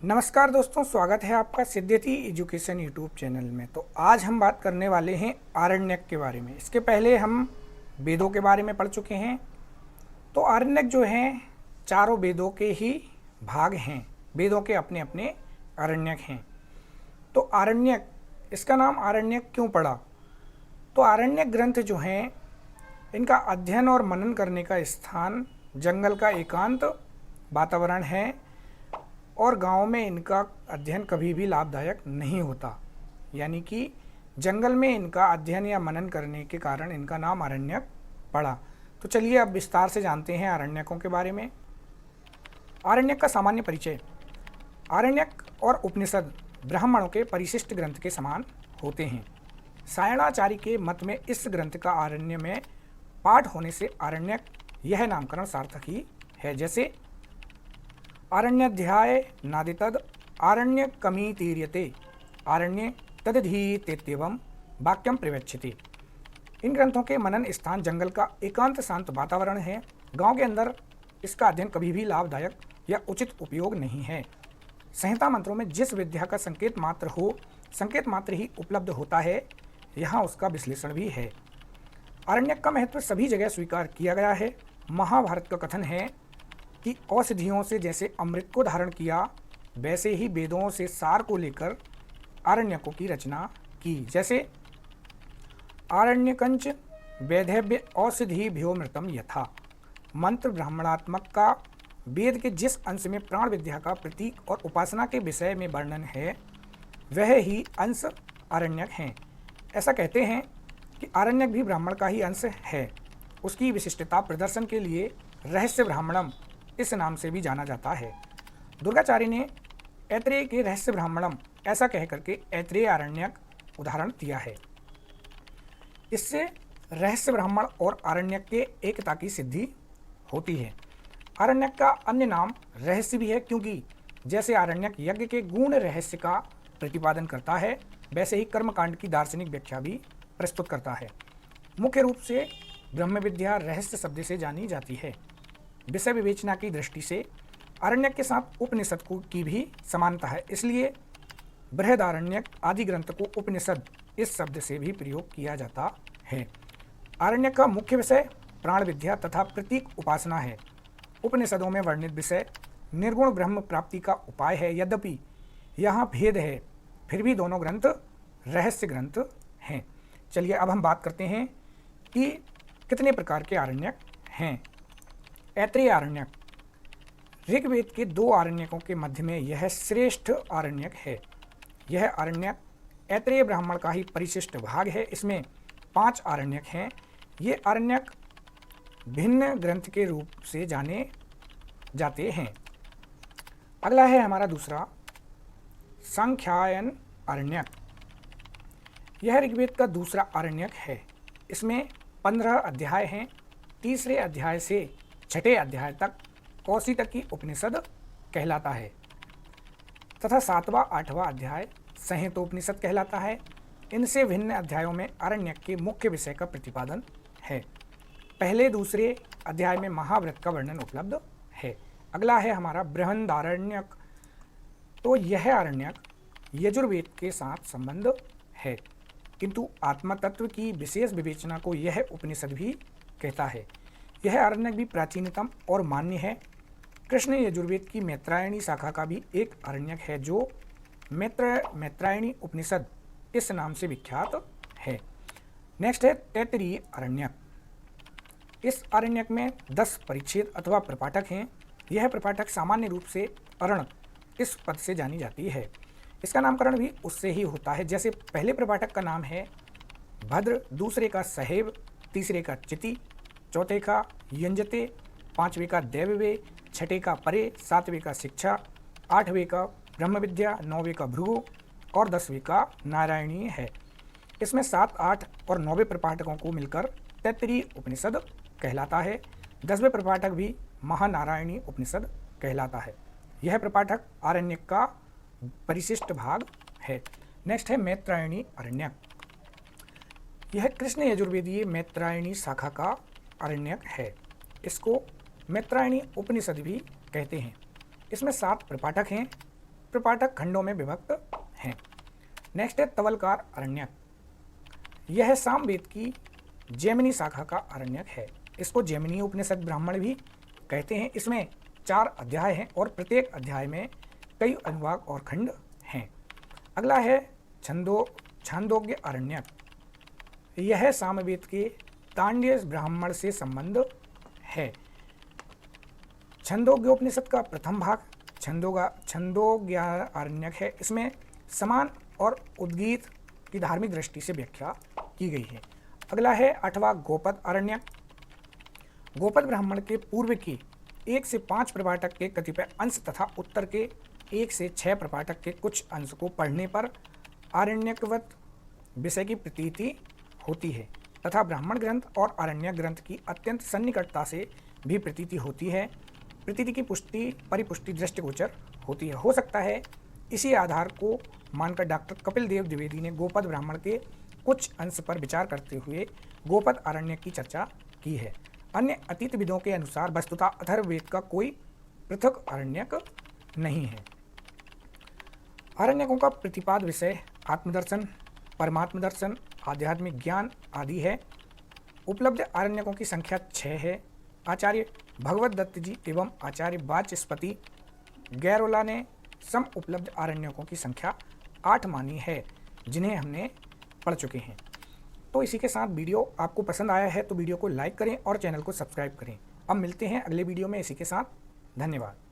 नमस्कार दोस्तों, स्वागत है आपका सिद्धयति एजुकेशन यूट्यूब चैनल में। तो आज हम बात करने वाले हैं आरण्यक के बारे में। इसके पहले हम वेदों के बारे में पढ़ चुके हैं। तो आरण्यक जो हैं चारों वेदों के ही भाग हैं। वेदों के अपने अपने आरण्यक हैं। तो आरण्यक, इसका नाम आरण्यक क्यों पड़ा? तो आरण्यक ग्रंथ जो हैं इनका अध्ययन और मनन करने का स्थान जंगल का एकांत वातावरण है और गांव में इनका अध्ययन कभी भी लाभदायक नहीं होता। यानी कि जंगल में इनका अध्ययन या मनन करने के कारण इनका नाम आरण्यक पड़ा। तो चलिए अब विस्तार से जानते हैं आरण्यकों के बारे में। आरण्यक का सामान्य परिचय। आरण्यक और उपनिषद ब्राह्मणों के परिशिष्ट ग्रंथ के समान होते हैं। सायणाचार्य के मत में इस ग्रंथ का आरण्य में पाठ होने से आरण्यक यह नामकरण सार्थक ही है। जैसे आरण्याध्याय नादितद आरण्यकमीतीर्यते आरण्ये तदधीतेत्येवं वाक्यम प्रवक्ष्यते। इन ग्रंथों के मनन स्थान जंगल का एकांत शांत वातावरण है। गांव के अंदर इसका अध्ययन कभी भी लाभदायक या उचित उपयोग नहीं है। संहिता मंत्रों में जिस विद्या का संकेत मात्र ही उपलब्ध होता है, यहाँ उसका विश्लेषण भी है। आरण्यक का महत्व सभी जगह स्वीकार किया गया है। महाभारत का कथन है कि औषधियों से जैसे अमृत को धारण किया, वैसे ही वेदों से सार को लेकर आरण्यकों की रचना की। जैसे आरण्यकंच वैधव्य औषधिभ्योमृतम यथा। मंत्र ब्राह्मणात्मक का वेद के जिस अंश में प्राण विद्या का प्रतीक और उपासना के विषय में वर्णन है, वह ही अंश आरण्यक हैं। ऐसा कहते हैं कि आरण्यक भी ब्राह्मण का ही अंश है। उसकी विशिष्टता प्रदर्शन के लिए रहस्य ब्राह्मणम इस नाम से भी जाना जाता है। दुर्गाचार्य ने ऐत्रेय के रहस्य ब्राह्मणम ऐसा कह करके ऐत्रेय आरण्यक उदाहरण दिया है। इससे रहस्य ब्राह्मण और आरण्यक के एकता की सिद्धि होती है। आरण्यक का अन्य नाम रहस्य भी है, क्योंकि जैसे आरण्यक यज्ञ के गूढ़ रहस्य का प्रतिपादन करता है, वैसे ही कर्मकांड की दार्शनिक व्याख्या भी प्रस्तुत करता है। मुख्य रूप से ब्रह्म विद्या रहस्य शब्द से जानी जाती है। विषय विवेचना की दृष्टि से आरण्यक के साथ उपनिषद की भी समानता है। इसलिए बृहदारण्यक आदि ग्रंथ को उपनिषद इस शब्द से भी प्रयोग किया जाता है। आरण्यक का मुख्य विषय प्राण विद्या तथा प्रतीक उपासना है। उपनिषदों में वर्णित विषय निर्गुण ब्रह्म प्राप्ति का उपाय है। यद्यपि यहाँ भेद है, फिर भी दोनों ग्रंथ रहस्य ग्रंथ हैं। चलिए अब हम बात करते हैं कि कितने प्रकार के आरण्यक हैं। ऐत्रेय आरण्यक ऋग्वेद के 2 आरण्यकों के मध्य में यह श्रेष्ठ आरण्यक है। यह आरण्यक ऐत्रेय ब्राह्मण का ही परिशिष्ट भाग है। इसमें 5 आरण्यक हैं। ये आरण्यक भिन्न ग्रंथ के रूप से जाने जाते हैं। अगला है हमारा दूसरा सांख्यायन आरण्यक। यह ऋग्वेद का दूसरा आरण्यक है। इसमें 15 अध्याय हैं। तीसरे अध्याय से 6ठे अध्याय तक कौशितकी उपनिषद कहलाता है तथा 7वां 8वां अध्याय संहितोपनिषद कहलाता है। इनसे भिन्न अध्यायों में आरण्यक के मुख्य विषय का प्रतिपादन है। पहले दूसरे अध्याय में महाव्रत का वर्णन उपलब्ध है। अगला है हमारा बृहदारण्यक। तो यह आरण्यक यजुर्वेद के साथ संबंध है, किंतु आत्मतत्व की विशेष विवेचना को यह उपनिषद भी कहता है। यह आरण्यक भी प्राचीनतम और मान्य है। कृष्ण यजुर्वेद की मैत्रायणी शाखा का भी एक आरण्यक है, जो मैत्रायणी उपनिषद इस नाम से विख्यात है। नेक्स्ट है तैत्तिरीय आरण्यक। इस आरण्यक में 10 परिच्छेद अथवा प्रपाठक हैं। यह प्रपाठक सामान्य रूप से अरण इस पद से जानी जाती है। इसका नामकरण भी उससे ही होता है। जैसे पहले प्रपाठक का नाम है भद्र, दूसरे का सहेब, तीसरे का चिति, चौथे का यंजते, 5वें का दैववे, 6ठे का परे, 7वें का शिक्षा, 8वें का ब्रह्म विद्या, 9वें का भृगु और 10वें का नारायणीय है। इसमें 7, 8 और 9वें प्रपाठकों को मिलकर तैत्तिरीय उपनिषद कहलाता है। 10वें प्रपाठक भी महानारायणी उपनिषद कहलाता है। यह प्रपाठक आरण्यक का परिशिष्ट भाग है। नेक्स्ट है मैत्रायणी आरण्यक। यह कृष्ण यजुर्वेदीय मैत्रायणी शाखा का आरण्यक है। इसको मैत्रायणी उपनिषद भी कहते हैं। इसमें 7 प्रपाठक हैं। प्रपाठक खंडों में विभक्त हैं। नेक्स्ट है तवलकार अरण्यक। यह सामवेद की जैमिनी शाखा का अरण्यक है। इसको जैमिनी उपनिषद ब्राह्मण भी कहते हैं। इसमें 4 अध्याय हैं और प्रत्येक अध्याय में कई अनुवाक और खंड हैं। अगला है छांदोग्य अरण्यक। यह सामवेद के तांड्य ब्राह्मण से संबंध है। छंदोग्योपनिषद का प्रथम भाग छंदोग्य अरण्यक है। इसमें समान और उद्गीत की धार्मिक दृष्टि से व्याख्या की गई है। अगला है 8वां गोपद अरण्यक। गोपद ब्राह्मण के पूर्व के 1 से 5 प्रपाठक के कतिपय अंश तथा उत्तर के 1 से 6 प्रपाठक के कुछ अंश को पढ़ने पर आरण्यकवत विषय की प्रतीति होती है तथा ब्राह्मण ग्रंथ और आरण्यक ग्रंथ की अत्यंत सन्निकटता से भी प्रतीति होती है। प्रतीति की परिपुष्टि दृष्टिगोचर होती है। हो सकता है इसी आधार को मानकर डॉक्टर कपिल देव द्विवेदी ने गोपद ब्राह्मण के कुछ अंश पर विचार करते हुए गोपद अरण्यक की चर्चा की है। अन्य अतीतविदों के अनुसार वस्तुतः अथर्ववेद का कोई पृथक अरण्यक नहीं है। अरण्यकों का प्रतिपाद विषय आत्मदर्शन, परमात्म दर्शन, आध्यात्मिक ज्ञान आदि है। उपलब्ध अरण्यकों की संख्या 6 है। आचार्य भगवत दत्त जी एवं आचार्य वाचस्पति गैरोला ने सम उपलब्ध अरण्यकों की संख्या 8 मानी है, जिन्हें हमने पढ़ चुके हैं। तो इसी के साथ वीडियो आपको पसंद आया है तो वीडियो को लाइक करें और चैनल को सब्सक्राइब करें। अब मिलते हैं अगले वीडियो में इसी के साथ। धन्यवाद।